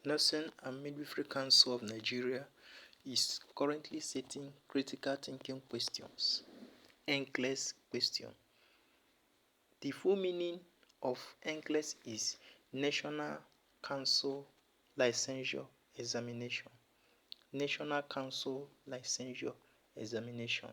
Nursing and Midwifery Council of Nigeria is currently setting critical thinking questions. NCLEX question. The full meaning of NCLEX is National Council Licensure Examination. National Council Licensure Examination.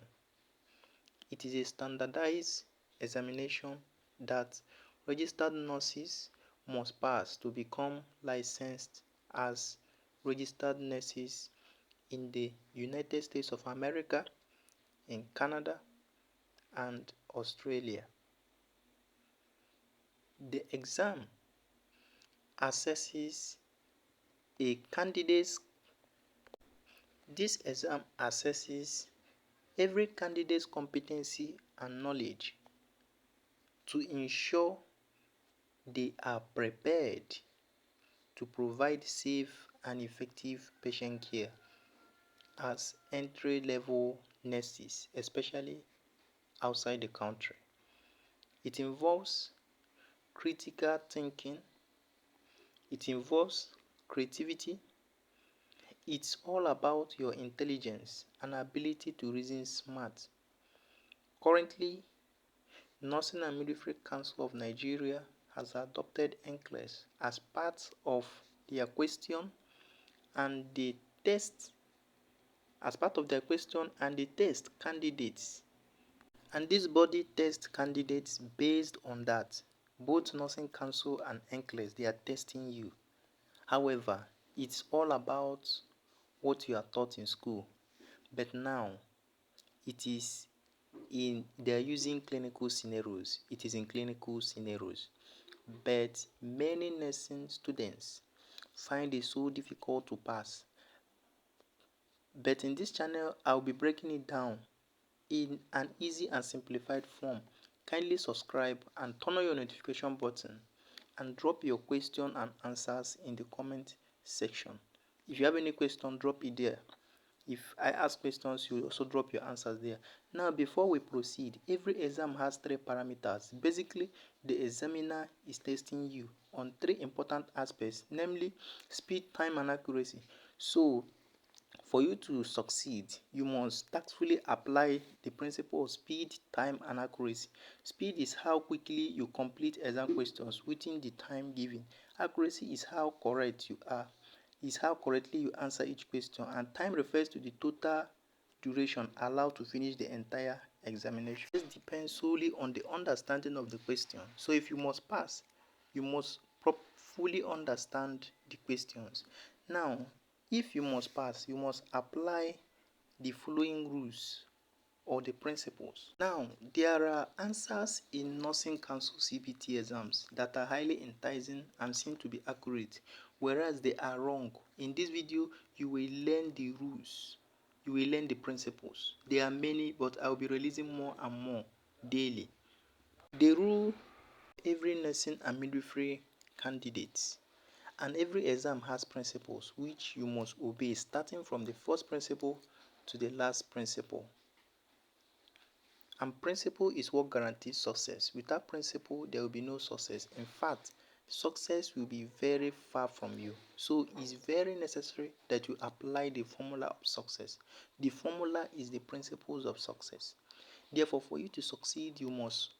It is a standardized examination that registered nurses must pass to become licensed as registered nurses in the United States of America, in Canada, and Australia. The exam assesses a candidate's This exam assesses every candidate's competency and knowledge to ensure they are prepared to provide safe and effective patient care as entry-level nurses, especially outside the country. It involves critical thinking, it involves creativity. It's all about your intelligence and ability to reason smart. Currently, Nursing and Midwifery Council of Nigeria has adopted NCLEX as part of their question and the test candidates. And this body test candidates based on that. Both Nursing Council and NCLEX, they are testing you. However, it's all about what you are taught in school. But now, they are using clinical scenarios. It is in clinical scenarios. But many nursing students find it so difficult to pass. But in this channel, I'll be breaking it down in an easy and simplified form. Kindly subscribe and turn on your notification button and drop your question and answers in the comment section. If you have any question, drop it there. If I ask questions, you also drop your answers there. Now, before we proceed, every exam has 3 parameters. Basically, the examiner is testing you on 3 important aspects, namely speed, time, and accuracy. So, for you to succeed, you must tactfully apply the principle of speed, time, and accuracy. Speed is how quickly you complete exam questions within the time given. Accuracy is how correct you are. Is how correctly you answer each question, and time refers to the total duration allowed to finish the entire examination. This depends solely on the understanding of the question. So if you must pass, you must fully understand the questions. Now, if you must pass, you must apply the following rules or the principles. Now, there are answers in Nursing Council CBT exams that are highly enticing and seem to be accurate, whereas they are wrong. In this video, you will learn the rules. You will learn the principles. There are many, but I will be releasing more and more daily. The rule every nursing and midwifery candidates, and every exam has principles which you must obey, starting from the first principle to the last principle. And principle is what guarantees success. Without principle, there will be no success. In fact, success will be very far from you. So it's very necessary that you apply the formula of success. The formula is the principles of success. Therefore, for you to succeed, you must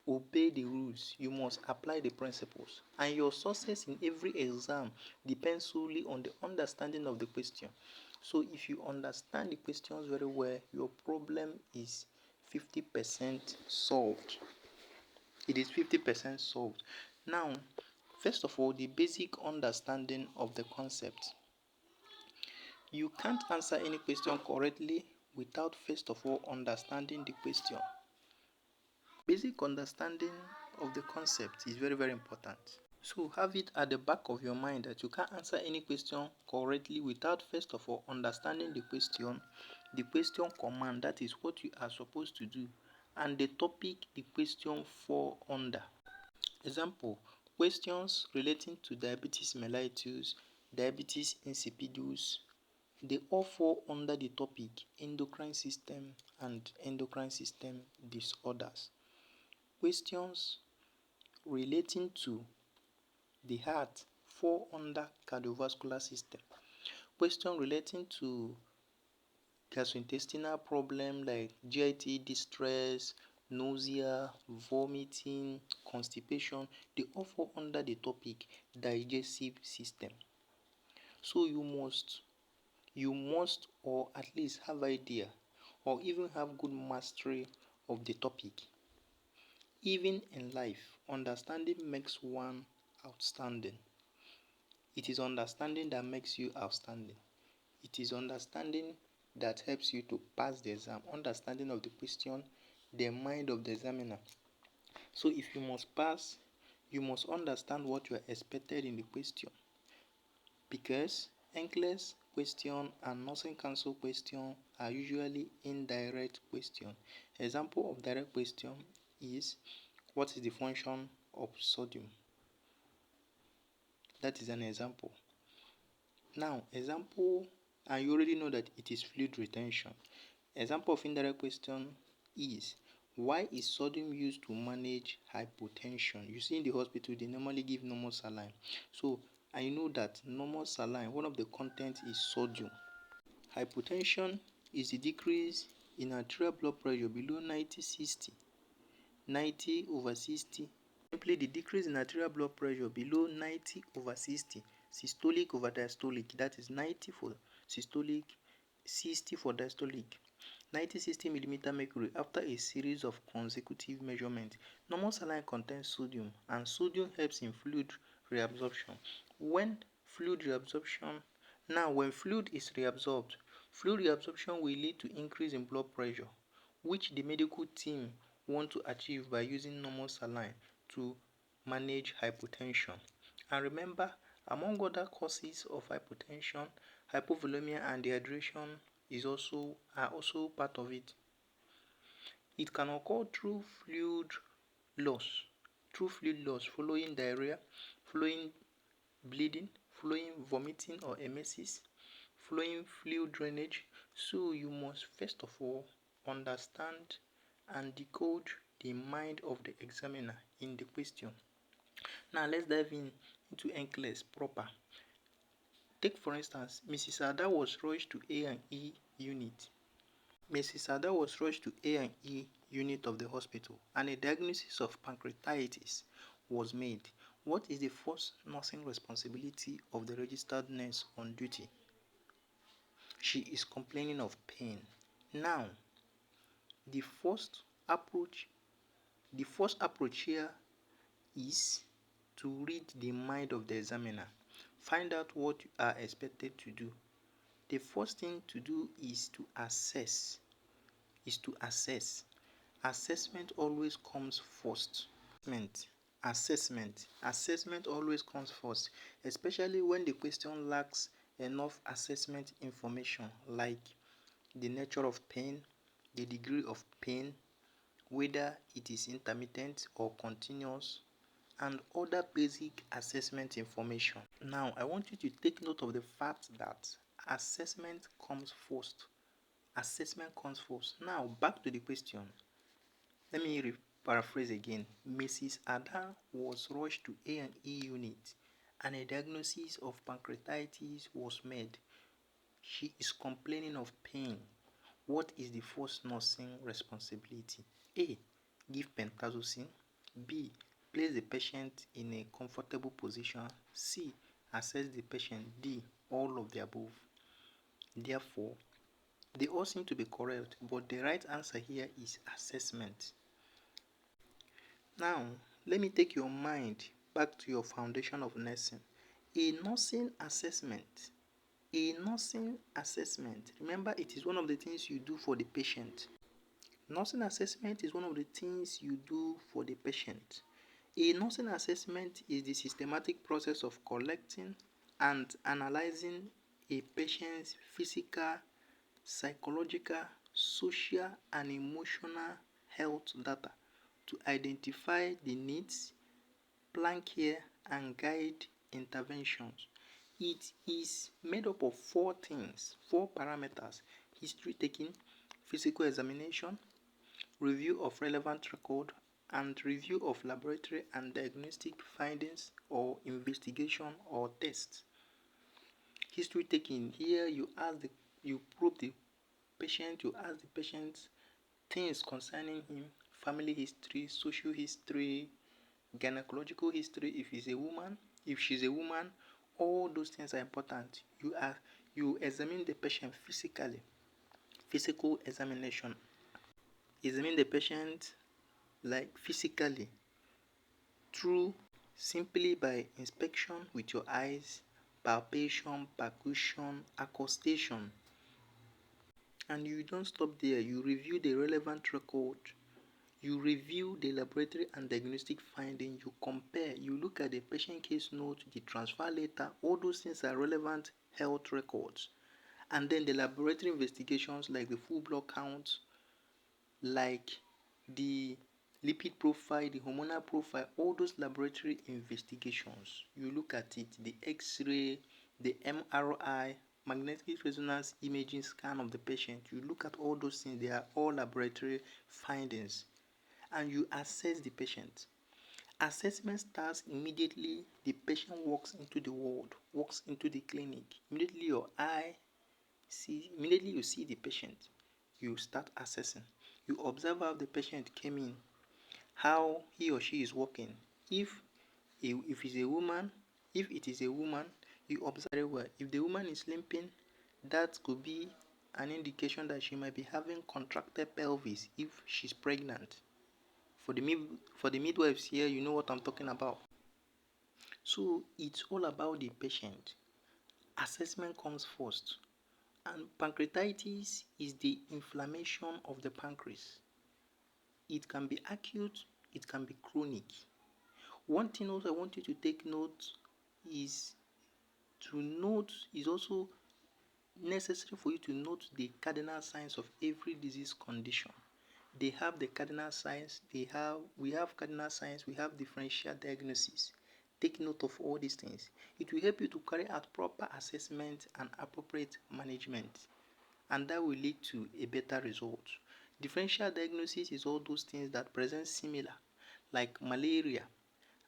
obey the rules. You must apply the principles. And your success in every exam depends solely on the understanding of the question. So if you understand the questions very well, your problem is 50% solved. It is 50% solved. Now, first of all, the basic understanding of the concept. You can't answer any question correctly without first of all understanding the question. Basic understanding of the concept is very, very important. So have it at the back of your mind that you can't answer any question correctly without first of all understanding the question command, that is what you are supposed to do, and the topic the question fall under. Example, questions relating to diabetes mellitus, diabetes insipidus, they all fall under the topic endocrine system and endocrine system disorders. Questions relating to the heart fall under cardiovascular system. Question relating to gastrointestinal problem like GIT distress, nausea, vomiting, constipation, they all fall under the topic digestive system. So you must or at least have idea or even have good mastery of the topic. Even in life, understanding makes one outstanding. It is understanding that makes you outstanding. It is understanding that helps you to pass the exam. Understanding of the question, the mind of the examiner. So if you must pass, you must understand what you are expected in the question. Because NCLEX question and nursing council question are usually indirect question. Example of direct question is, what is the function of sodium? That is an example. Now, example, and you already know that it is fluid retention. Example of indirect question is, why is sodium used to manage hypotension? You see in the hospital, they normally give normal saline. So, I know that normal saline, one of the contents is sodium. Hypotension is the decrease in arterial blood pressure below 90/60. 90/60. Simply the decrease in arterial blood pressure below 90/60. Systolic over diastolic. That is 90 for systolic, 60 for diastolic. 90/60 mm mercury after a series of consecutive measurements. Normal saline contains sodium, and sodium helps in fluid reabsorption. When fluid is reabsorbed, fluid reabsorption will lead to increase in blood pressure, which the medical team want to achieve by using normal saline to manage hypotension. And remember, among other causes of hypotension, hypovolemia and dehydration are also part of it. It can occur through fluid loss following diarrhea, following bleeding, following vomiting or emesis, following fluid drainage. So you must first of all understand and decode the mind of the examiner in the question. Now let's dive into NCLEX proper. Take for instance, Mrs. Ada was rushed to A&E unit. Mrs. Ada was rushed to A&E unit of the hospital, and a diagnosis of pancreatitis was made. What is the first nursing responsibility of the registered nurse on duty? She is complaining of pain. Now, the first approach here is to read the mind of the examiner. Find out what you are expected to do. The first thing to do is to assess. Assessment always comes first. Assessment always comes first, especially when the question lacks enough assessment information like the nature of pain, the degree of pain, whether it is intermittent or continuous, and other basic assessment information. Now, I want you to take note of the fact that assessment comes first. Now, back to the question. Let me paraphrase again. Mrs. Ada was rushed to A&E unit, and a diagnosis of pancreatitis was made. She is complaining of pain. What is the first nursing responsibility? A. Give pentazocine. B. Place the patient in a comfortable position. C. Assess the patient. D. All of the above. Therefore, they all seem to be correct, but the right answer here is assessment. Now, let me take your mind back to your foundation of nursing. A nursing assessment, remember, it is one of the things you do for the patient. Nursing assessment is one of the things you do for the patient. A nursing assessment is the systematic process of collecting and analyzing a patient's physical, psychological, social, and emotional health data to identify the needs, plan care, and guide interventions. It is made up of 4 parameters: history taking, physical examination, review of relevant record, and review of laboratory and diagnostic findings or investigation or tests. History taking, here you probe the patient, you ask the patient things concerning him, family history, social history, gynecological history if she's a woman, all those things are important. You examine the patient physically, physical examination. Examine the patient like physically through simply by inspection with your eyes, palpation, percussion, accostation. And you don't stop there, you review the relevant record. You review the laboratory and diagnostic finding, you compare, you look at the patient case note, the transfer letter, all those things are relevant health records. And then the laboratory investigations like the full blood count, like the lipid profile, the hormonal profile, all those laboratory investigations. You look at it, the X-ray, the MRI, magnetic resonance imaging scan of the patient. You look at all those things, they are all laboratory findings. And you assess the patient. Assessment starts immediately the patient walks into the ward, walks into the clinic. Immediately you see the patient, you start assessing. You observe how the patient came in, how he or she is walking. If it is a woman, you observe very well. If the woman is limping, that could be an indication that she might be having contracted pelvis if she's pregnant. For the midwives here, you know what I'm talking about. So it's all about the patient. Assessment comes first. And pancreatitis is the inflammation of the pancreas. It can be acute, it can be chronic. One thing also I want you to take note is also necessary for you to note the cardinal signs of every disease condition. They have the cardinal signs, we have cardinal signs, we have differential diagnosis. Take note of all these things. It will help you to carry out proper assessment and appropriate management, and that will lead to a better result. Differential diagnosis is all those things that present similar, like malaria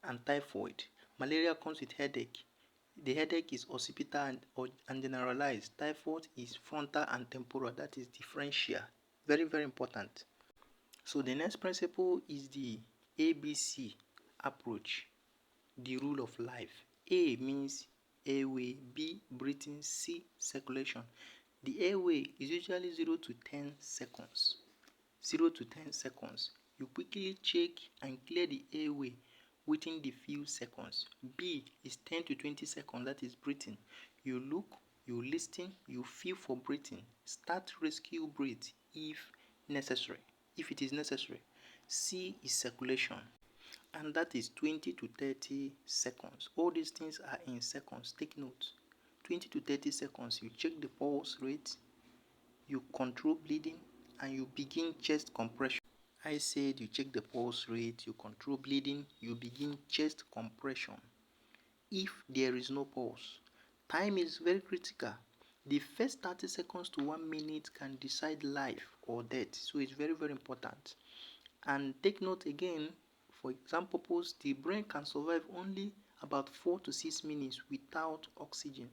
and typhoid. Malaria comes with headache. The headache is occipital and generalized. Typhoid is frontal and temporal. That is differential. Very, very important. So the next principle is the ABC approach, the rule of life. A means airway, B breathing, C circulation. The airway is usually 0 to 10 seconds. 0 to 10 seconds. You quickly check and clear the airway within the few seconds. B is 10 to 20 seconds, that is breathing. You look, you listen, you feel for breathing. Start rescue breath if it is necessary. C is circulation, and that is 20 to 30 seconds. All these things are in seconds. Take note. 20 to 30 seconds, you check the pulse rate, you control bleeding, and you begin chest compression. I said you check the pulse rate, you control bleeding, you begin chest compression. If there is no pulse, time is very critical. The first 30 seconds to 1 minute can decide life or death, so it's very, very important. And take note again, for example purpose, the brain can survive only about 4 to 6 minutes without oxygen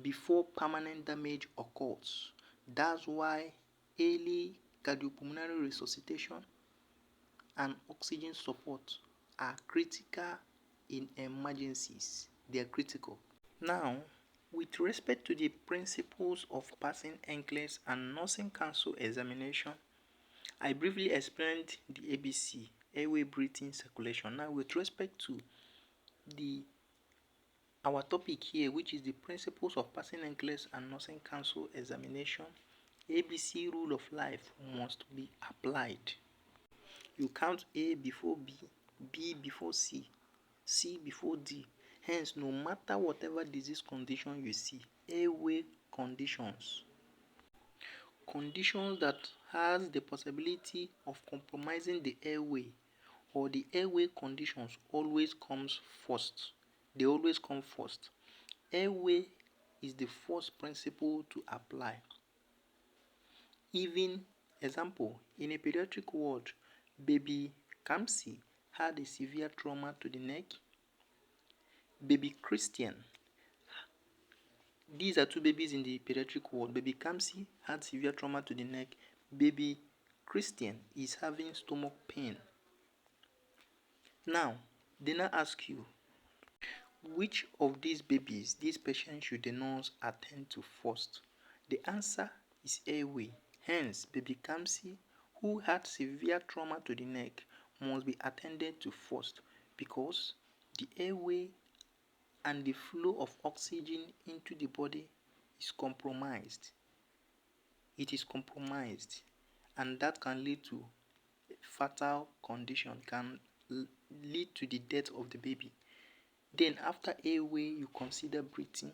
before permanent damage occurs. That's why early cardiopulmonary resuscitation and oxygen support are critical in emergencies. They are critical. Now, with respect to the principles of passing NCLEX and Nursing Council examination, I briefly explained the ABC, airway, breathing, circulation. Now, with respect to our topic here, which is the principles of passing NCLEX and Nursing Council examination, ABC rule of life must be applied. You count A before B, B before C, C before D. Hence, no matter whatever disease condition you see, airway conditions that has the possibility of compromising the airway or the airway conditions always comes first. They always come first. Airway is the first principle to apply. Even example, in a pediatric ward, baby Kamsi had a severe trauma to the neck. Baby Christian, these are two babies in the pediatric ward. Baby Kamsi had severe trauma to the neck. Baby Christian is having stomach pain. Now, they now ask you, which of these babies, these patients, should the nurse attend to first? The answer is Airway. Hence, baby Kamsi, who had severe trauma to the neck, must be attended to first because the airway and the flow of oxygen into the body is compromised. It is compromised, and that can lead to fatal condition, can lead to the death of the baby. Then after airway, you consider breathing.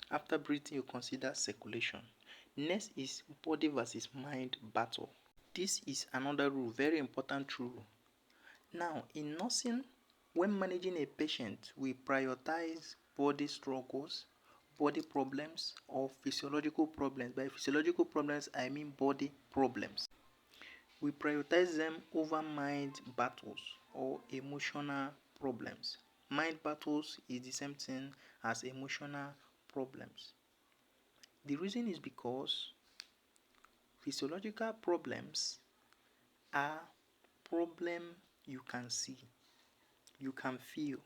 After breathing, you consider circulation. Next is body versus mind battle. This is another rule, very important rule. Now, in nursing, when managing a patient, we prioritize body struggles, body problems, or physiological problems. By physiological problems, I mean body problems. We prioritize them over mind battles or emotional problems. Mind battles is the same thing as emotional problems. The reason is because physiological problems are problems you can see, you can feel.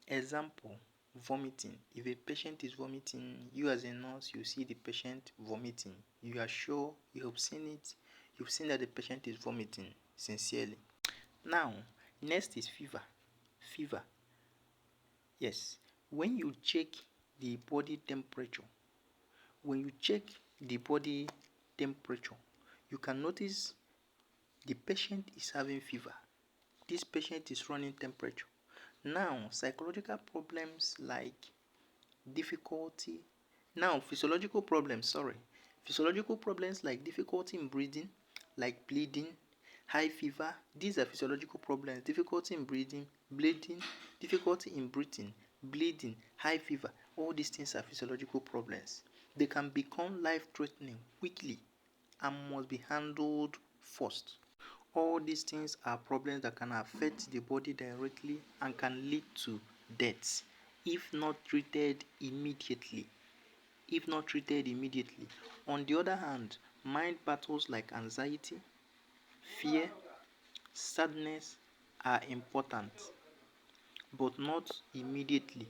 Example, vomiting. If a patient is vomiting, you as a nurse, you see the patient vomiting. You are sure, you have seen it, you've seen that the patient is vomiting sincerely. Now, next is fever. Fever. Yes, when you check the body temperature, you can notice the patient is having fever. This patient is running temperature. Now, physiological problems like difficulty in breathing, like bleeding, high fever. These are physiological problems. Difficulty in breathing, bleeding, difficulty in breathing, bleeding, high fever. All these things are physiological problems. They can become life-threatening quickly and must be handled first. All these things are problems that can affect the body directly and can lead to death if not treated immediately. On the other hand, mind battles like anxiety, fear, sadness are important, but not immediately.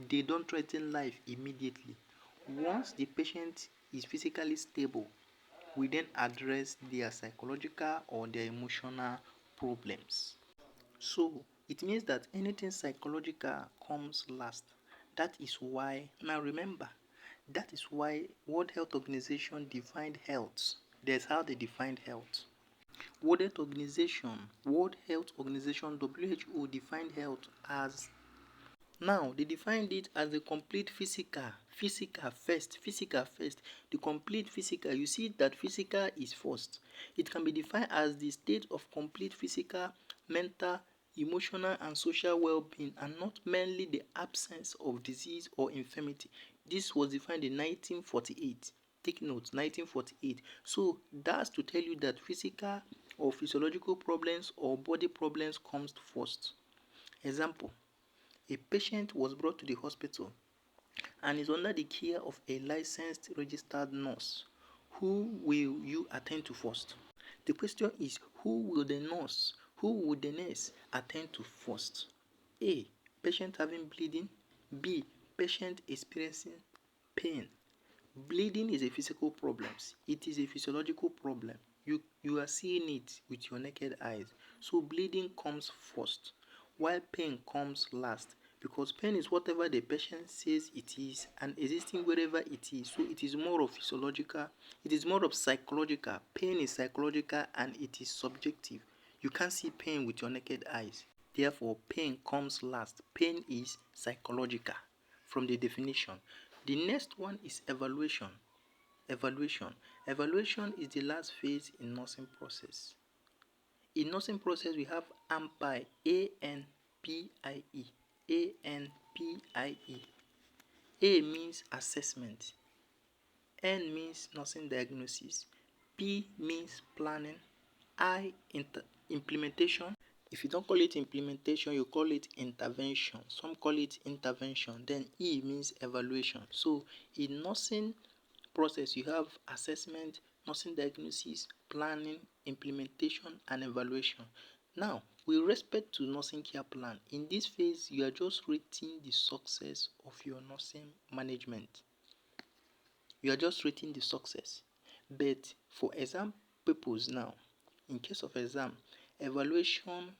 They don't threaten life immediately. Once the patient is physically stable, we then address their psychological or their emotional problems. So it means that anything psychological comes last. That is why World Health Organization defined health. There's how they defined health. World Health Organization WHO defined health as, now they defined it as the complete physical first. The complete physical, you see that physical is first. It can be defined as the state of complete physical, mental, emotional and social well-being, and not merely the absence of disease or infirmity. This was defined in 1948. Take note, 1948. So that's to tell you that physical or physiological problems or body problems comes first. Example, a patient was brought to the hospital and is under the care of a licensed registered nurse. Who will you attend to first? The question is, who will the nurse attend to first? A. Patient having bleeding. B. Patient experiencing pain. Bleeding is a physical problem. It is a physiological problem. You are seeing it with your naked eyes. So bleeding comes first, while pain comes last. Because pain is whatever the patient says it is and existing wherever it is. So it is more of physiological, it is more of psychological. Pain is psychological and it is subjective. You can't see pain with your naked eyes. Therefore, pain comes last. Pain is psychological from the definition. The next one is evaluation. Evaluation is the last phase in nursing process. In nursing process, we have ANPIE. ANPIE. A means assessment. N means nursing diagnosis. P means planning. I, implementation. If you don't call it implementation, you call it intervention. Some call it intervention. Then E means evaluation. So in nursing process, you have assessment, nursing diagnosis, planning, implementation, and evaluation. Now, with respect to nursing care plan, in this phase, you are just rating the success of your nursing management. You are just rating the success. But for exam purpose now, in case of exam, evaluation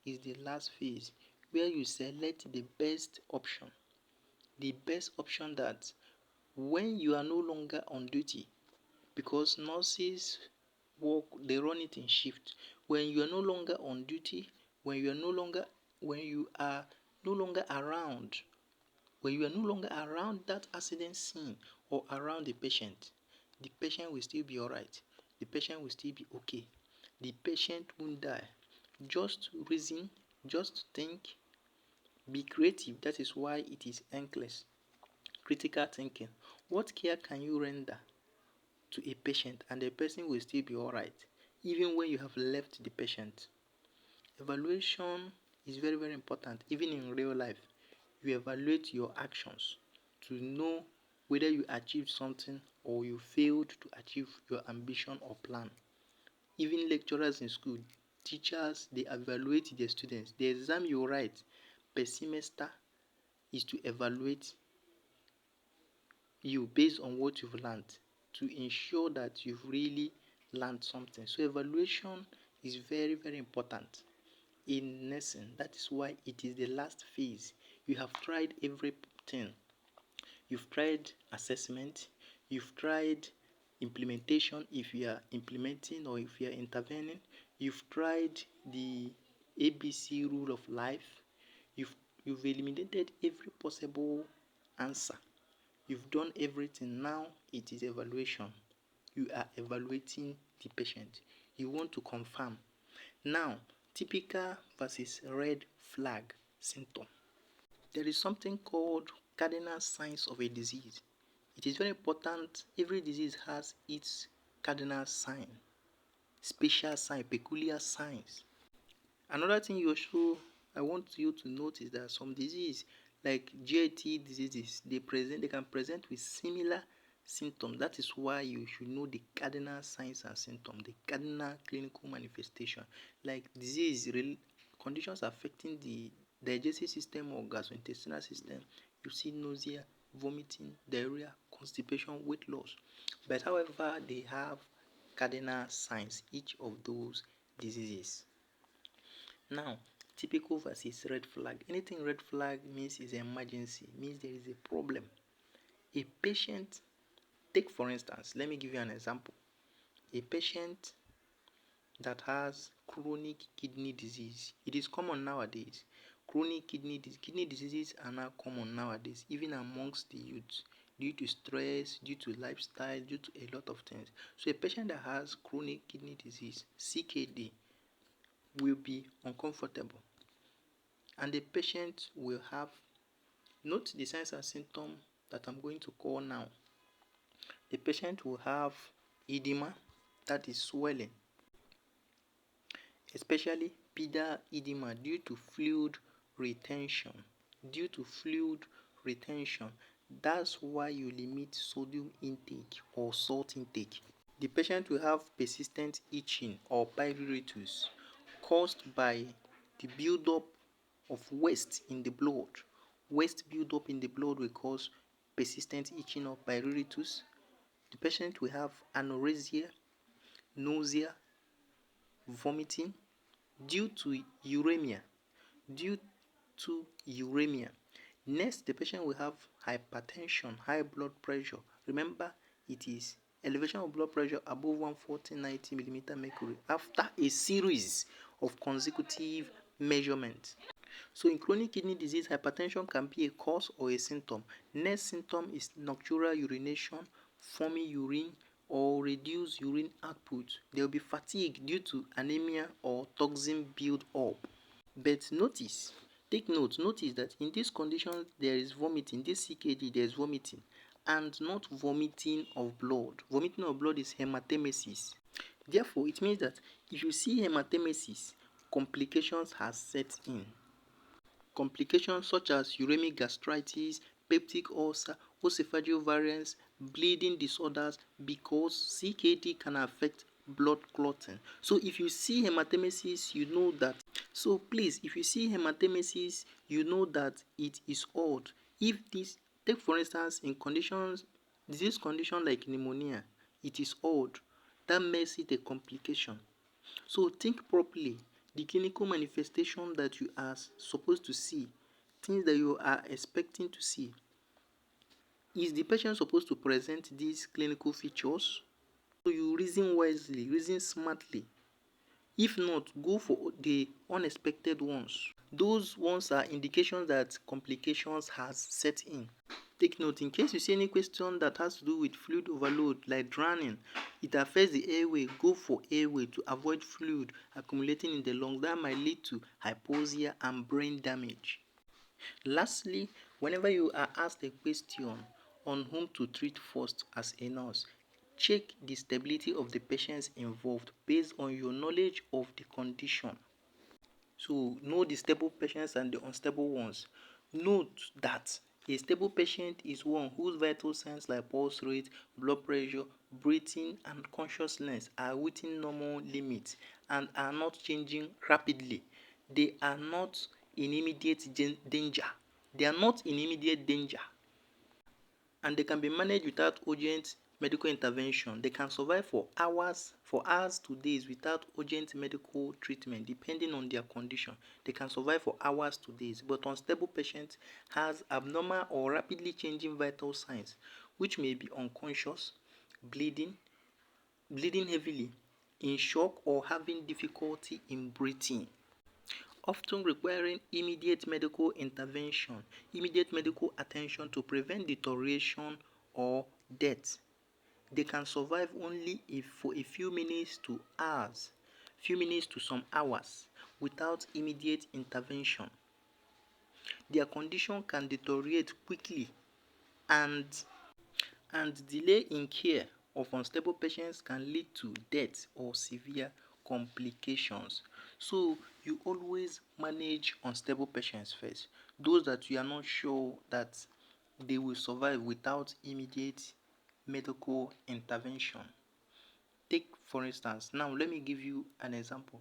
is the last phase where you select the best option. The best option that when you are no longer on duty, because nurses work, they run it in shift. When you are no longer on duty, when you are no longer around, when you are no longer around that accident scene or around the patient will still be alright. The patient will still be okay. The patient won't die. Just reason, just think, be creative. That is why it is NCLEX. Critical thinking. What care can you render to a patient and the person will still be alright even when you have left the patient? Evaluation is very, very important. Even in real life, you evaluate your actions to know whether you achieved something or you failed to achieve your ambition or plan. Even lecturers in school, teachers, they evaluate their students. The exam you write per semester is to evaluate you based on what you've learned to ensure that you've really learned something. So evaluation is very, very important in nursing. That is why it is the last phase. You have tried everything. You've tried assessment, you've tried implementation if you are implementing or if you are intervening, you've tried the ABC rule of life, you've eliminated every possible answer. You've done everything. Now it is evaluation. You are evaluating the patient. You want to confirm. Now, typical versus red flag symptom. There is something called cardinal signs of a disease. It is very important. Every disease has its cardinal sign, special sign, peculiar signs. Another thing I want you to notice that some disease like GIT diseases, they can present with similar symptoms. That is why you should know the cardinal signs and symptoms, the cardinal clinical manifestation, like conditions affecting the digestive system or gastrointestinal system. You see nausea, vomiting, diarrhea, constipation, weight loss. But however, they have cardinal signs, each of those diseases. Now, typical versus red flag. Anything red flag means is an emergency, means there is a problem. A patient, take for instance, let me give you an example. A patient that has chronic kidney disease. It is common nowadays. Chronic kidney diseases are now common nowadays, even amongst the youth, due to stress, due to lifestyle, due to a lot of things. So a patient that has chronic kidney disease, CKD, will be uncomfortable. And the patient will have, note the signs and symptoms that I'm going to call now. The patient will have edema, that is swelling, especially pedal edema due to fluid retention. That's why you limit sodium intake or salt intake. The patient will have persistent itching or pruritus caused by the buildup of waste in the blood. Waste buildup in the blood will cause persistent itching or pruritus. The patient will have anorexia, nausea, vomiting due to uremia. Next, the patient will have hypertension, high blood pressure. Remember, it is elevation of blood pressure above 140/90 mm mercury after a series of consecutive measurements. So in chronic kidney disease, hypertension can be a cause or a symptom. Next symptom is nocturnal urination, forming urine or reduced urine output. There will be fatigue due to anemia or toxin build up. But notice that in this condition there is vomiting. This CKD, there is vomiting, and not vomiting of blood. Vomiting of blood is hematemesis. Therefore, it means that if you see hematemesis, complications has set in. Complications such as uremic gastritis, peptic ulcer, esophageal variants, bleeding disorders, because CKD can affect blood clotting. So if you see hematemesis, you know that. So please, if you see hematemesis, you know that it is odd. If this, take for instance, in conditions, disease condition like pneumonia, it is odd. That makes it a complication. So think properly. The clinical manifestation that you are supposed to see, things that you are expecting to see. Is the patient supposed to present these clinical features? So you reason wisely, reason smartly. If not, go for the unexpected ones. Those ones are indications that complications has set in. Take note, in case you see any question that has to do with fluid overload like drowning, it affects the airway, go for airway to avoid fluid accumulating in the lungs. That might lead to hypoxia and brain damage. Lastly, whenever you are asked a question on whom to treat first as a nurse, check the stability of the patients involved based on your knowledge of the condition. So know the stable patients and the unstable ones. Note that a stable patient is one whose vital signs like pulse rate, blood pressure, breathing, and consciousness are within normal limits and are not changing rapidly. They are not in immediate danger. They are not in immediate danger. And they can be managed without urgent medical intervention. They can survive for hours to days without urgent medical treatment, depending on their condition. They can survive for hours to days. But unstable patient has abnormal or rapidly changing vital signs, which may be unconscious, bleeding heavily, in shock, or having difficulty in breathing, often requiring immediate medical intervention, immediate medical attention to prevent deterioration or death. They can survive only if for a few minutes to some hours without immediate intervention. Their condition can deteriorate quickly, and delay in care of unstable patients can lead to death or severe complications. So you always manage unstable patients first, those that you are not sure that they will survive without immediate medical intervention. Take for instance, now let me give you an example.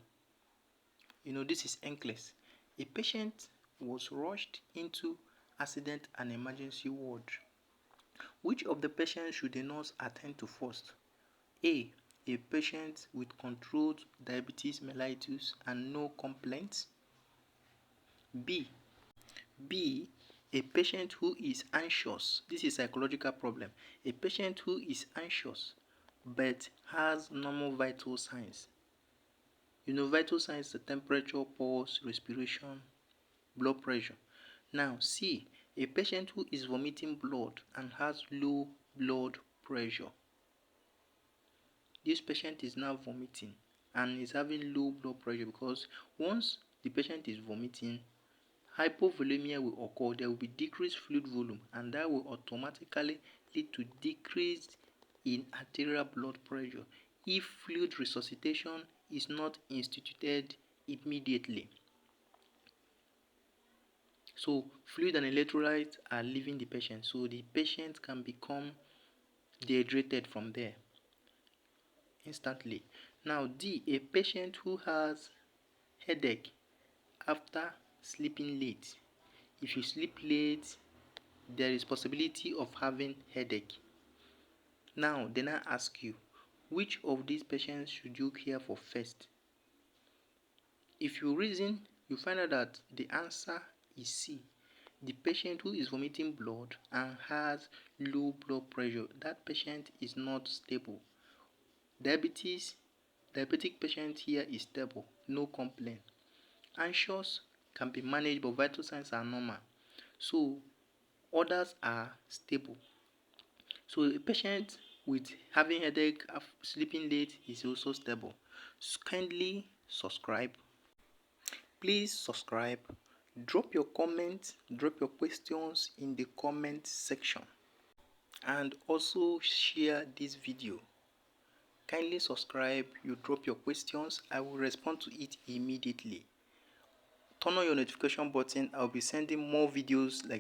This is NCLEX. A patient was rushed into accident and emergency ward. Which of the patients should the nurse attend to first? A patient with controlled diabetes mellitus and no complaints. B, a patient who is anxious. This is a psychological problem. A patient who is anxious but has normal vital signs. Vital signs, the temperature, pulse, respiration, blood pressure. Now, C, a patient who is vomiting blood and has low blood pressure. This patient is now vomiting and is having low blood pressure because once the patient is vomiting, hypovolemia will occur. There will be decreased fluid volume, and that will automatically lead to decrease in arterial blood pressure if fluid resuscitation is not instituted immediately. So fluid and electrolytes are leaving the patient, so the patient can become dehydrated from there instantly. Now D, a patient who has headache after sleeping late. If you sleep late, there is possibility of having headache. Now then I ask you, which of these patients should you care for first? If you reason, you find out that the answer is C. The patient who is vomiting blood and has low blood pressure, that patient is not stable. Diabetic patient here is stable, no complaint. Anxious can be managed, but vital signs are normal. So others are stable. So a patient with having headache, sleeping late is also stable. Kindly subscribe. Please subscribe. Drop your comments, drop your questions in the comment section, and also share this video. Kindly subscribe, you drop your questions, I will respond to it immediately. Turn on your notification button, I'll be sending more videos like